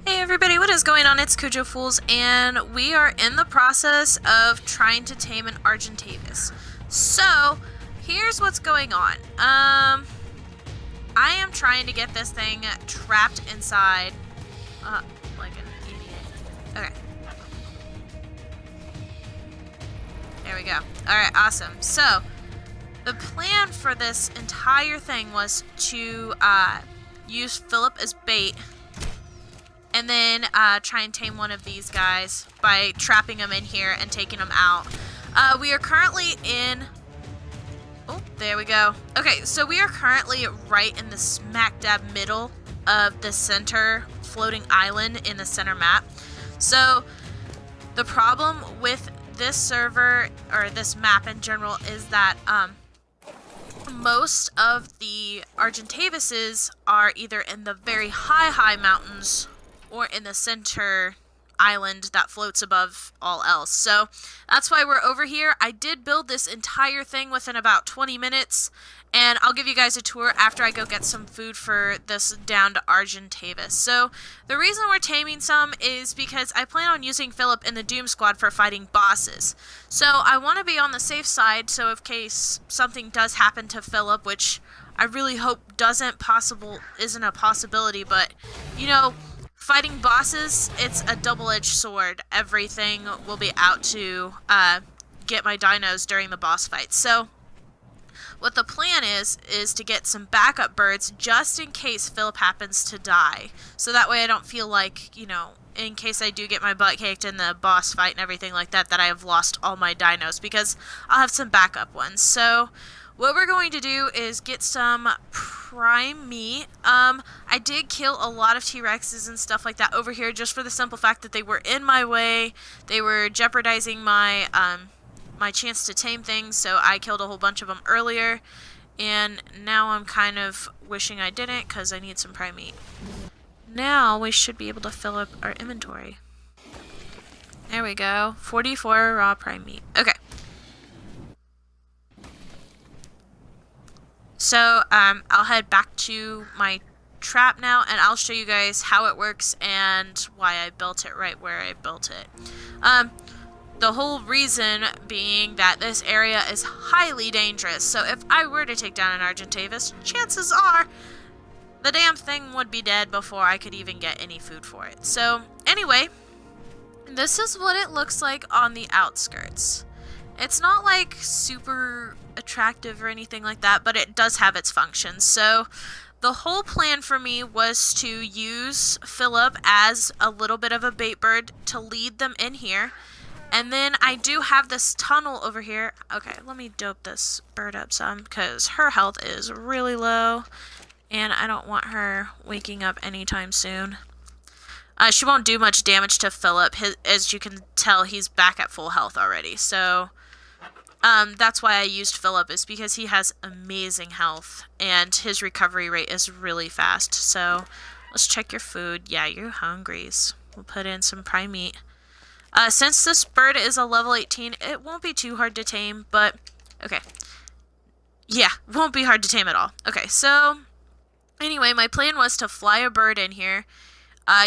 Hey everybody, what is going on? It's Cujo Fools, and we are in the process of trying to tame an Argentavis. So, here's what's going on. I am trying to get this thing trapped inside, like an idiot. Okay. There we go. Alright, awesome. So, the plan for this entire thing was to, use Philip as bait, and then try and tame one of these guys by trapping them in here and taking them out. We are currently in... Oh, there we go. Okay, so we are currently right in the smack dab middle of the center floating island in the center map. So, the problem with this server, or this map in general, is that most of the Argentavises are either in the very high mountains or in the center island that floats above all else. So that's why we're over here. I did build this entire thing within about 20 minutes, and I'll give you guys a tour after I go get some food for this down to Argentavis. So the reason we're taming some is because I plan on using Philip in the Doom Squad for fighting bosses. So I want to be on the safe side, so in case something does happen to Philip, which I really hope isn't a possibility, but you know, fighting bosses, it's a double-edged sword. Everything will be out to get my dinos during the boss fight. So what the plan is to get some backup birds just in case Philip happens to die. So that way I don't feel like, you know, in case I do get my butt kicked in the boss fight and everything like that, that I have lost all my dinos, because I'll have some backup ones. So what we're going to do is get some prime meat. I did kill a lot of T-Rexes and stuff like that over here just for the simple fact that they were in my way. They were jeopardizing my my chance to tame things, so I killed a whole bunch of them earlier. And now I'm kind of wishing I didn't, because I need some prime meat. Now we should be able to fill up our inventory. There we go. 44 raw prime meat. Okay. So, I'll head back to my trap now, and I'll show you guys how it works and why I built it right where I built it. The whole reason being that this area is highly dangerous, so if I were to take down an Argentavis, chances are the damn thing would be dead before I could even get any food for it. So, anyway, this is what it looks like on the outskirts. It's not like super attractive or anything like that, but it does have its functions. So the whole plan for me was to use Philip as a little bit of a bait bird to lead them in here. And then I do have this tunnel over here. Okay, let me dope this bird up some, because her health is really low, and I don't want her waking up anytime soon. She won't do much damage to Philip. As you can tell, he's back at full health already. So that's why I used Philip, is because he has amazing health, and his recovery rate is really fast. So let's check your food. Yeah, you're hungry. We'll put in some prime meat. Since this bird is a level 18, it won't be too hard to tame, but okay. Yeah, won't be hard to tame at all. Okay, so anyway, my plan was to fly a bird in here,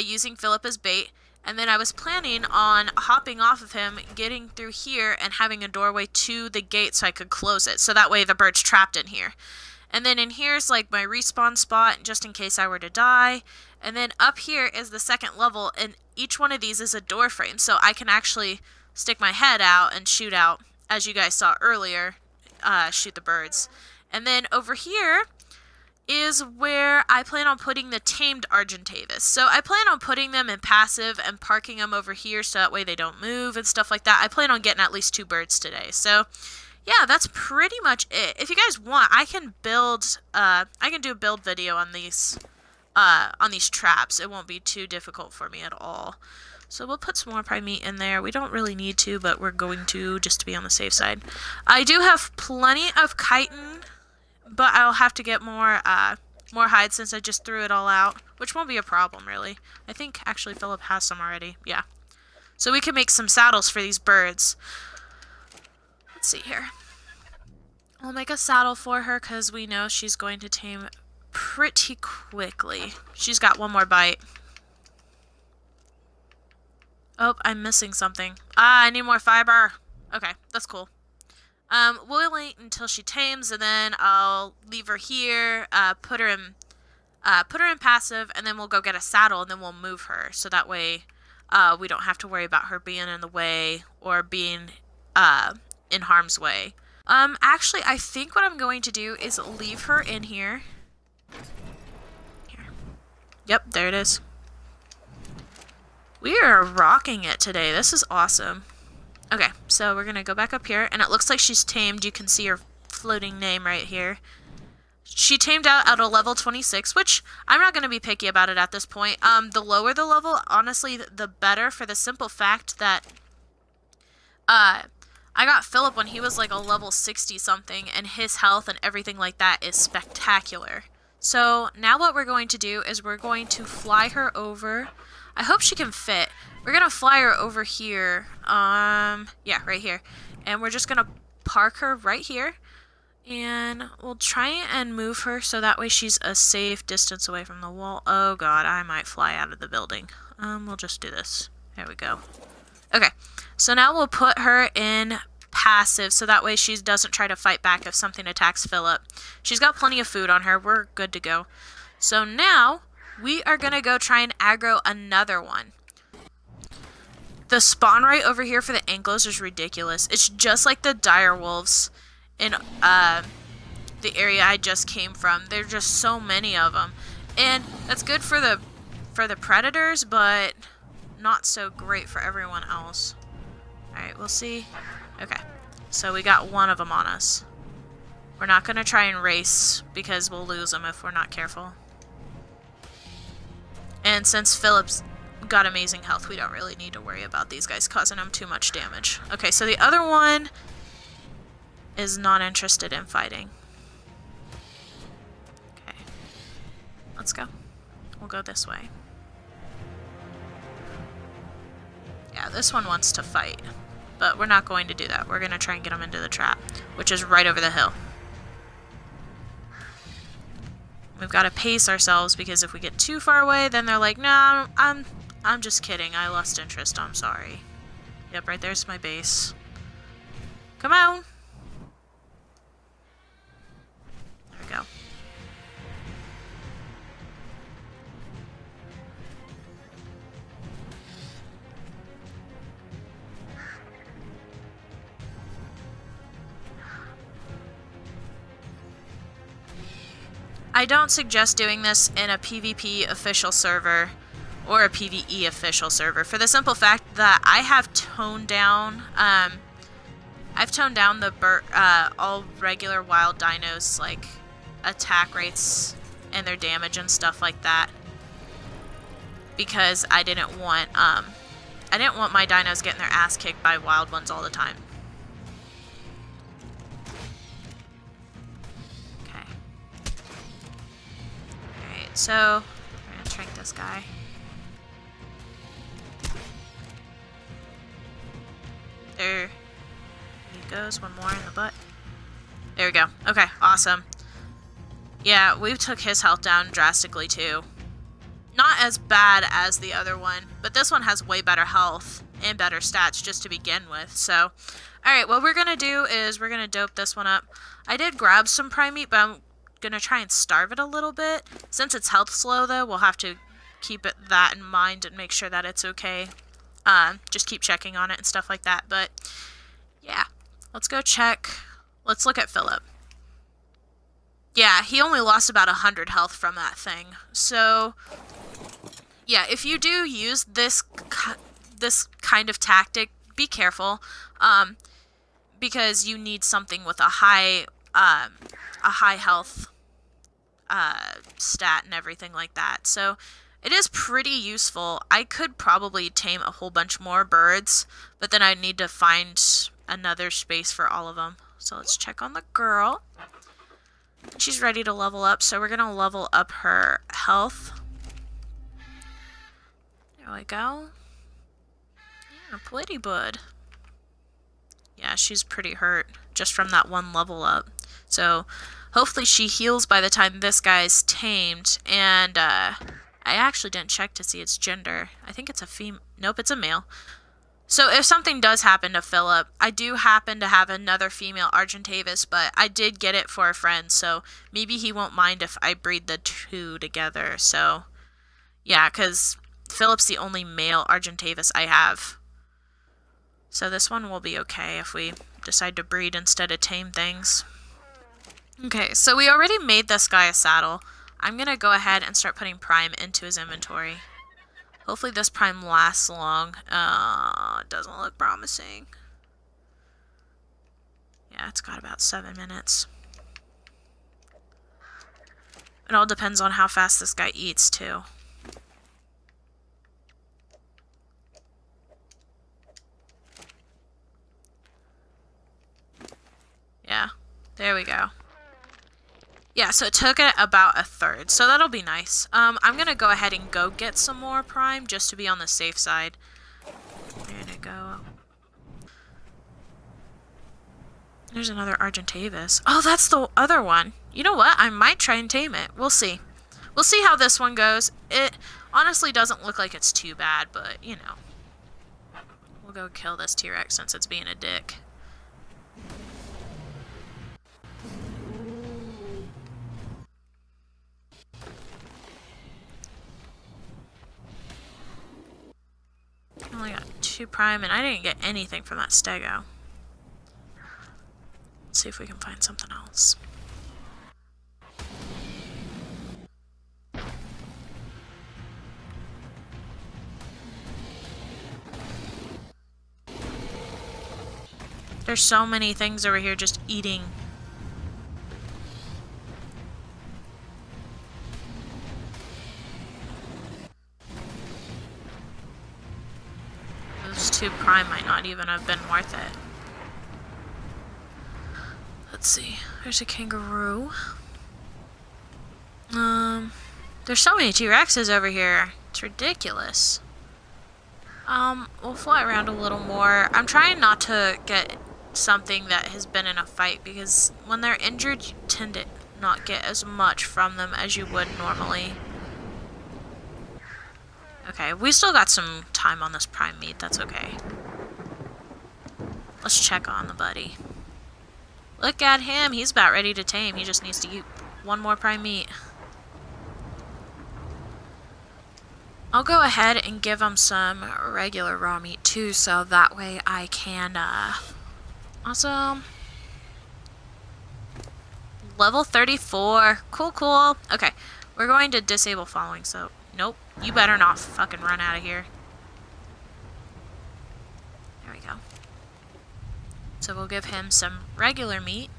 using Philip as bait, and then I was planning on hopping off of him, getting through here, and having a doorway to the gate so I could close it, so that way the bird's trapped in here. And then in here's like my respawn spot, just in case I were to die. And then up here is the second level, and each one of these is a door frame, so I can actually stick my head out and shoot out, as you guys saw earlier, shoot the birds. And then over here is where I plan on putting the tamed Argentavis. So I plan on putting them in passive and parking them over here so that way they don't move and stuff like that. I plan on getting at least 2 birds today. So yeah, that's pretty much it. If you guys want, I can build, I can do a build video on these traps. It won't be too difficult for me at all. So we'll put some more prime meat in there. We don't really need to, but we're going to, just to be on the safe side. I do have plenty of chitin, but I'll have to get more hides since I just threw it all out, which won't be a problem, really. I think, actually, Philip has some already. Yeah. So we can make some saddles for these birds. Let's see here. I'll make a saddle for her because we know she's going to tame pretty quickly. She's got one more bite. Oh, I'm missing something. Ah, I need more fiber. Okay, that's cool. We'll wait until she tames, and then I'll leave her here, put her in passive, and then we'll go get a saddle, and then we'll move her, so that way, we don't have to worry about her being in the way, or being, in harm's way. Actually, I think what I'm going to do is leave her in here. Here. Yep, there it is. We are rocking it today. This is awesome. Okay, so we're gonna go back up here, and it looks like she's tamed. You can see her floating name right here. She tamed out at a level 26, which I'm not going to be picky about it at this point. The lower the level, honestly, the better, for the simple fact that I got Philip when he was like a level 60-something, and his health and everything like that is spectacular. So now what we're going to do is we're going to fly her over. I hope she can fit. We're going to fly her over here. Yeah, right here. And we're just going to park her right here. And we'll try and move her so that way she's a safe distance away from the wall. Oh god, I might fly out of the building. We'll just do this. There we go. Okay, so now we'll put her in passive so that way she doesn't try to fight back if something attacks Philip. She's got plenty of food on her. We're good to go. So now we are going to go try and aggro another one. The spawn rate over here for the Anglos is ridiculous. It's just like the dire wolves in the area I just came from. There's just so many of them, and that's good for the predators, but not so great for everyone else. All right, we'll see. Okay, so we got one of them on us. We're not gonna try and race because we'll lose them if we're not careful. And since Philip's got amazing health, we don't really need to worry about these guys causing him too much damage. Okay, so the other one is not interested in fighting. Okay. Let's go. We'll go this way. Yeah, this one wants to fight. But we're not going to do that. We're going to try and get him into the trap, which is right over the hill. We've got to pace ourselves because if we get too far away, then they're like, no, I'm just kidding. I lost interest. I'm sorry. Yep, right there's my base. Come on. There we go. I don't suggest doing this in a PvP official server or a PvE official server for the simple fact that I have toned down the all regular wild dinos, like attack rates and their damage and stuff like that, because I didn't want my dinos getting their ass kicked by wild ones all the time. Okay. Alright, so we're gonna trank this guy. There he goes, one more in the butt. There we go. Okay, awesome. Yeah, we took his health down drastically too. Not as bad as the other one, but this one has way better health and better stats just to begin with. So, alright, what we're going to do is we're going to dope this one up. I did grab some prime meat, but I'm going to try and starve it a little bit. Since it's health slow though, we'll have to keep that in mind and make sure that it's okay. Just keep checking on it and stuff like that. But yeah, let's go check. Let's look at Philip. Yeah, he only lost about 100 health from that thing. So yeah, if you do use this kind of tactic, be careful, because you need something with a high health stat and everything like that. So it is pretty useful. I could probably tame a whole bunch more birds, but then I'd need to find another space for all of them. So let's check on the girl. She's ready to level up, so we're going to level up her health. There we go. Yeah, pretty bud. Yeah, she's pretty hurt just from that one level up. So hopefully she heals by the time this guy's tamed, and I actually didn't check to see its gender. I think it's a female. Nope, it's a male. So if something does happen to Philip, I do happen to have another female Argentavis, but I did get it for a friend, so maybe he won't mind if I breed the two together. So, yeah, because Philip's the only male Argentavis I have. So this one will be okay if we decide to breed instead of tame things. Okay, so we already made this guy a saddle. I'm going to go ahead and start putting Prime into his inventory. Hopefully this Prime lasts long. It doesn't look promising. Yeah, it's got about 7 minutes. It all depends on how fast this guy eats, too. Yeah, there we go. Yeah, so it took it about a third, so that'll be nice. I'm gonna go ahead and go get some more Prime, just to be on the safe side. There to go. There's another Argentavis. Oh, that's the other one. You know what? I might try and tame it. We'll see. We'll see how this one goes. It honestly doesn't look like it's too bad, but, you know. We'll go kill this T-Rex since it's being a dick. I only got 2 Prime, and I didn't get anything from that Stego. Let's see if we can find something else. There's so many things over here just eating. Those 2 Prime might not even have been worth it. Let's see. There's a kangaroo. There's so many T-Rexes over here. It's ridiculous. We'll fly around a little more. I'm trying not to get something that has been in a fight, because when they're injured, you tend to not get as much from them as you would normally. Okay, we still got some time on this Prime meat. That's okay. Let's check on the buddy. Look at him. He's about ready to tame. He just needs to eat 1 more Prime meat. I'll go ahead and give him some regular raw meat too, so that way I can, awesome. Level 34. Cool, cool. Okay, we're going to disable following, so nope. You better not fucking run out of here. There we go. So we'll give him some regular meat.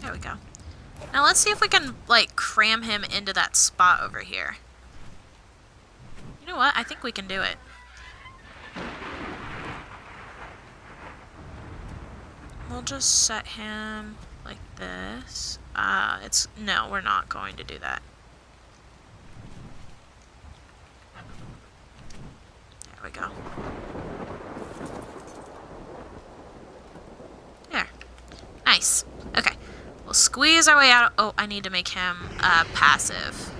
There we go. Now let's see if we can, like, cram him into that spot over here. You know what? I think we can do it. We'll just set him like this. No, we're not going to do that. There we go. There. Nice. Okay. We'll squeeze our way out. Oh, I need to make him passive.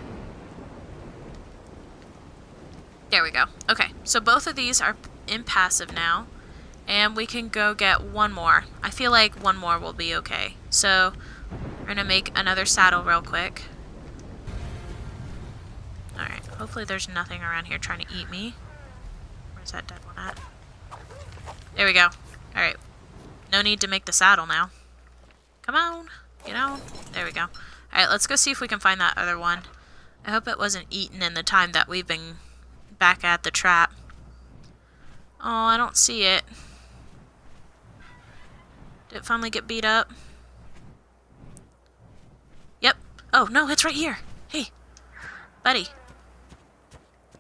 There we go. Okay, so both of these are in passive now. And we can go get 1 more. I feel like 1 more will be okay. So, we're going to make another saddle real quick. Alright, hopefully there's nothing around here trying to eat me. Where's that dead one at? There we go. Alright, no need to make the saddle now. Come on, get on. There we go. Alright, let's go see if we can find that other one. I hope it wasn't eaten in the time that we've been back at the trap. Oh, I don't see it. Did it finally get beat up? Yep. Oh, no, it's right here. Hey, buddy.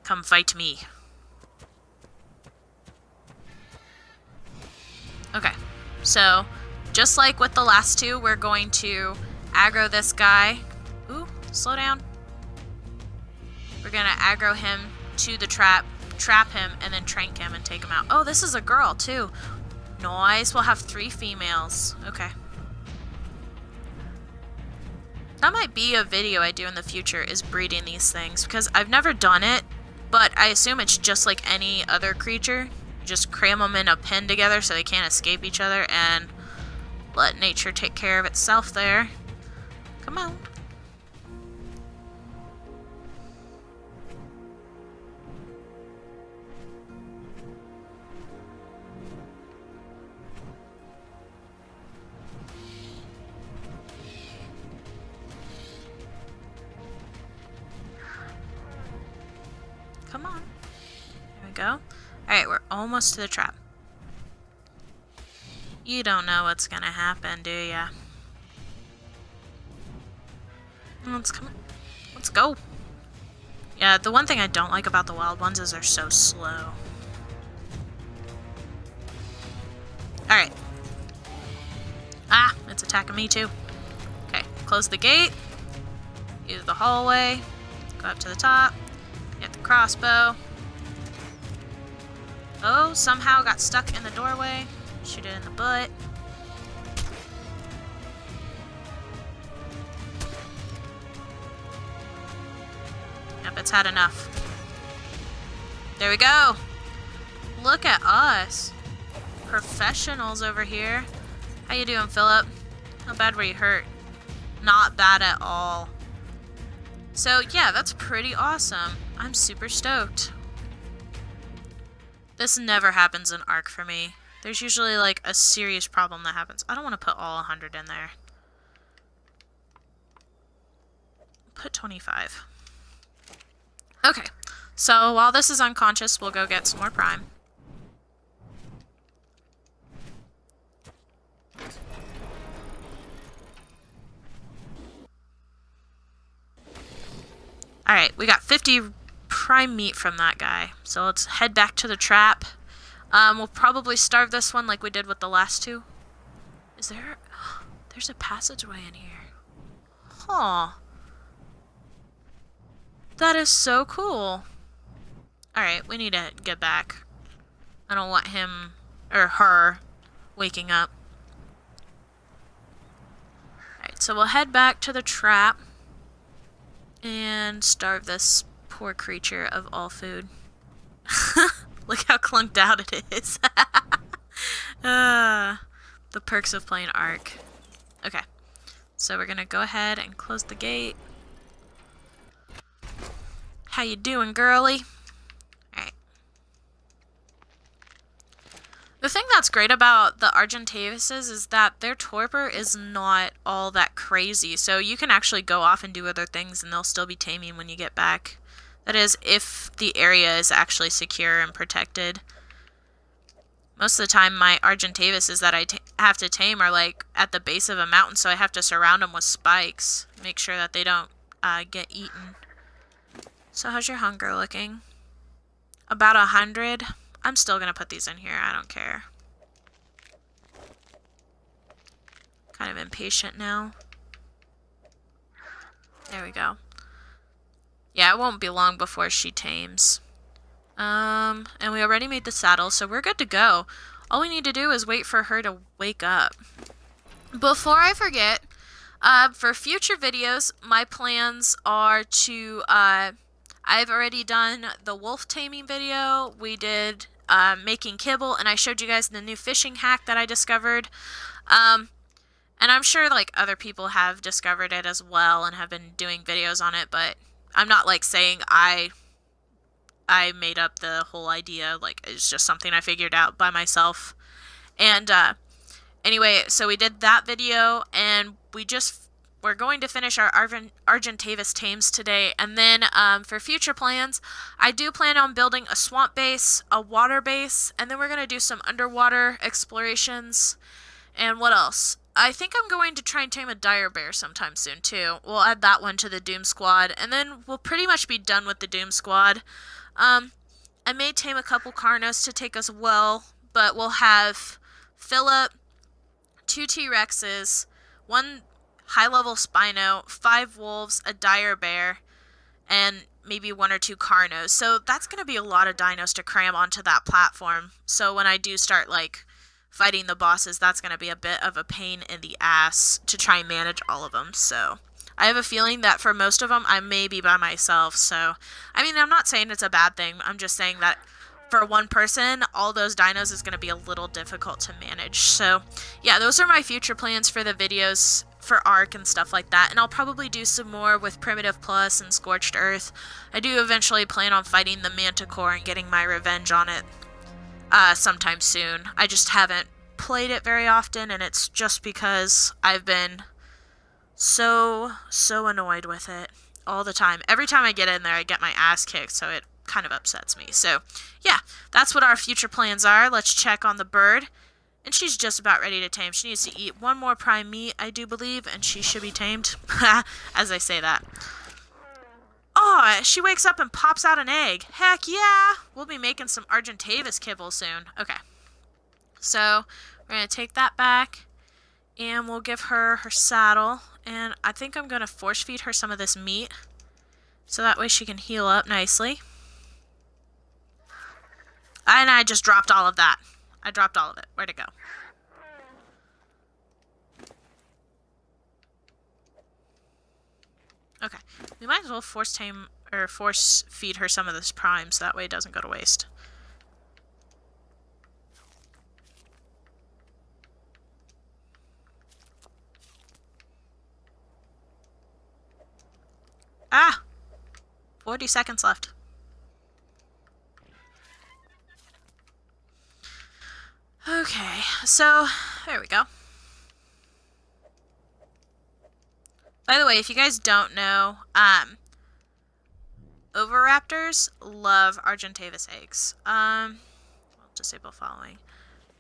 Come fight me. Okay, so just like with the last 2, we're going to aggro this guy. Ooh, slow down. We're going to aggro him to the trap him, and then trank him and take him out. Oh, this is a girl, too. Nice. We'll have 3 females. Okay. That might be a video I do in the future, is breeding these things, because I've never done it, but I assume it's just like any other creature. Just cram them in a pen together so they can't escape each other and let nature take care of itself there. Come on. Come on. There we go. Alright, we're almost to the trap. You don't know what's gonna happen, do ya? Let's go. Yeah, the one thing I don't like about the wild ones is they're so slow. Alright. Ah, it's attacking me too. Okay, close the gate. Use the hallway. Go up to the top. Get the crossbow. Oh, somehow got stuck in the doorway. Shoot it in the butt. Yep, it's had enough. There we go. Look at us. Professionals over here. How you doing, Philip? How bad were you hurt? Not bad at all. So, yeah, that's pretty awesome. I'm super stoked. This never happens in Ark for me. There's usually, like, a serious problem that happens. I don't want to put all 100 in there. Put 25. Okay. So, while this is unconscious, we'll go get some more prime. Alright, we got 50 prime meat from that guy. So let's head back to the trap. We'll probably starve this one like we did with the last 2. Is there... There's a passageway in here. Huh. That is so cool. Alright, we need to get back. I don't want him, or her, waking up. Alright, so we'll head back to the trap and starve this poor creature of all food. Look how clunked out it is. The perks of playing Ark. Okay, so we're gonna go ahead and close the gate. How you doing, girly? Alright. The thing that's great about the Argentavises is that their torpor is not all that crazy, so you can actually go off and do other things and they'll still be taming when you get back. That is, if the area is actually secure and protected. Most of the time, my Argentavises that I have to tame are, like, at the base of a mountain, so I have to surround them with spikes. Make sure that they don't get eaten. So how's your hunger looking? About 100? I'm still gonna put these in here, I don't care. Kind of impatient now. There we go. Yeah, it won't be long before she tames. And we already made the saddle, so we're good to go. All we need to do is wait for her to wake up. Before I forget, for future videos, my plans are to, I've already done the wolf taming video. We did making kibble, and I showed you guys the new fishing hack that I discovered. And I'm sure like other people have discovered it as well and have been doing videos on it, but I'm not like saying I made up the whole idea. Like, it's just something I figured out by myself. And anyway, so we did that video, and we're going to finish our Argentavis tames today. And then for future plans, I do plan on building a swamp base, a water base, and then we're going to do some underwater explorations. And what else? I think I'm going to try and tame a dire bear sometime soon too. We'll add that one to the Doom Squad, and then we'll pretty much be done with the Doom Squad. I may tame a couple Carnos to take as well, but we'll have Philip, 2 T-Rexes, 1 high-level Spino, 5 wolves, a dire bear, and maybe 1 or 2 Carnos. So that's going to be a lot of dinos to cram onto that platform. So when I do start, like, fighting the bosses, that's going to be a bit of a pain in the ass to try and manage all of them. So I have a feeling that for most of them, I may be by myself. So, I mean, I'm not saying it's a bad thing. I'm just saying that for one person, all those dinos is going to be a little difficult to manage. So, yeah, those are my future plans for the videos for Ark and stuff like that. And I'll probably do some more with Primitive Plus and Scorched Earth. I do eventually plan on fighting the Manticore and getting my revenge on it sometime soon. I just haven't played it very often, and it's just because I've been so annoyed with it all the time. Every time I get in there, I get my ass kicked, so it kind of upsets me. So, yeah, that's what our future plans are. Let's check on the bird. And she's just about ready to tame. She needs to eat one more prime meat, I do believe, and she should be tamed. As I say that. Oh, she wakes up and pops out an egg. Heck yeah! We'll be making some Argentavis kibble soon. Okay. So, we're going to take that back, and we'll give her her saddle. And I think I'm going to force feed her some of this meat, so that way she can heal up nicely. And I just dropped all of that. I dropped all of it. Where'd it go? Okay. We might as well force feed her some of this prime, so that way it doesn't go to waste. Ah! 40 seconds left. Okay, so there we go. By the way, if you guys don't know, Oviraptors love Argentavis eggs. I'll disable following.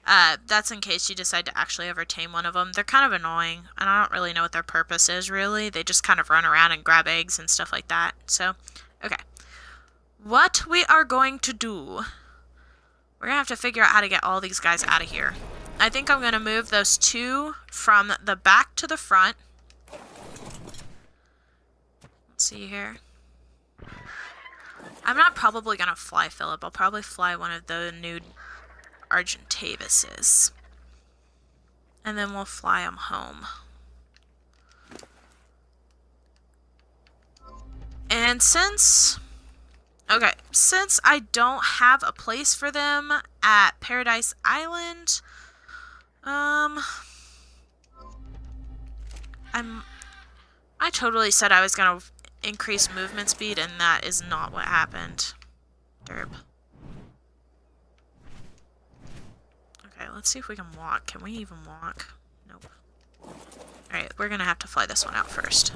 That's in case you decide to actually ever tame one of them. They're kind of annoying, and I don't really know what their purpose is, really. They just kind of run around and grab eggs and stuff like that. So, okay. What we are going to do... We're going to have to figure out how to get all these guys out of here. I think I'm going to move those two from the back to the front. Let's see here. I'm not probably going to fly Philip. I'll probably fly one of the new Argentavises. And then we'll fly them home. And since I don't have a place for them at Paradise Island, I totally said I was going to increase movement speed, and that is not what happened. Derp. Okay, let's see if we can walk. Can we even walk? Nope. Alright, we're going to have to fly this one out first.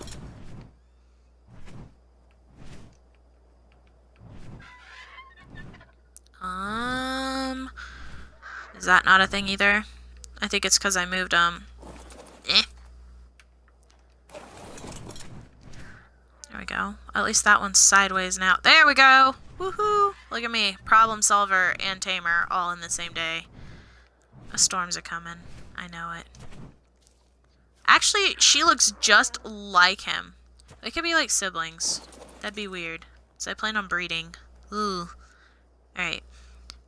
Is that not a thing either? I think it's because I moved, There we go. At least that one's sideways now. There we go! Woohoo! Look at me. Problem solver and tamer all in the same day. The storms are coming. I know it. Actually, she looks just like him. They could be like siblings. That'd be weird. So I plan on breeding. Ooh. Alright.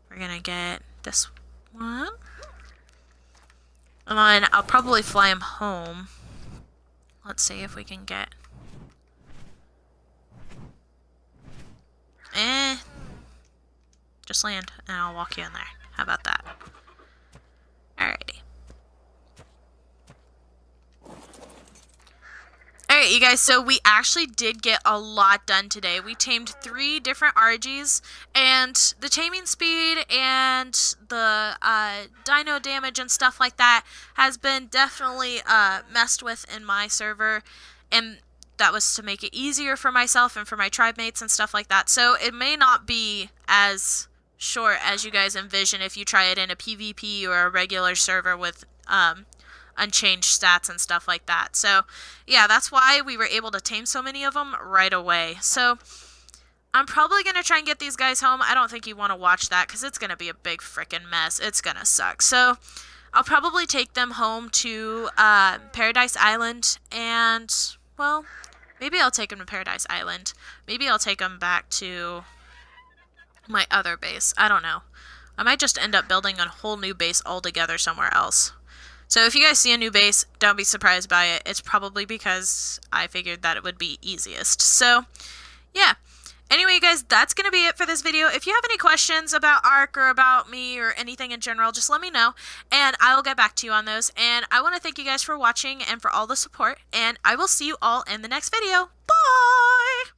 We're gonna get this one. And then I'll probably fly him home. Let's see if we can get... Just land, and I'll walk you in there. How about that? Alrighty. Alright, you guys, so we actually did get a lot done today. We tamed 3 different Argies, and the taming speed and the dino damage and stuff like that has been definitely messed with in my server, and that was to make it easier for myself and for my tribe mates and stuff like that. So it may not be as short as you guys envision if you try it in a PvP or a regular server with unchanged stats and stuff like that. So yeah, that's why we were able to tame so many of them right away. So I'm probably going to try and get these guys home. I don't think you want to watch that because it's going to be a big freaking mess. It's going to suck. So I'll probably take them home to Paradise Island, and, well, maybe I'll take them to Paradise Island. Maybe I'll take them back to my other base. I don't know. I might just end up building a whole new base altogether somewhere else. So if you guys see a new base, don't be surprised by it. It's probably because I figured that it would be easiest. So, yeah. Anyway, you guys, that's going to be it for this video. If you have any questions about Ark or about me or anything in general, just let me know, and I will get back to you on those. And I want to thank you guys for watching and for all the support, and I will see you all in the next video. Bye!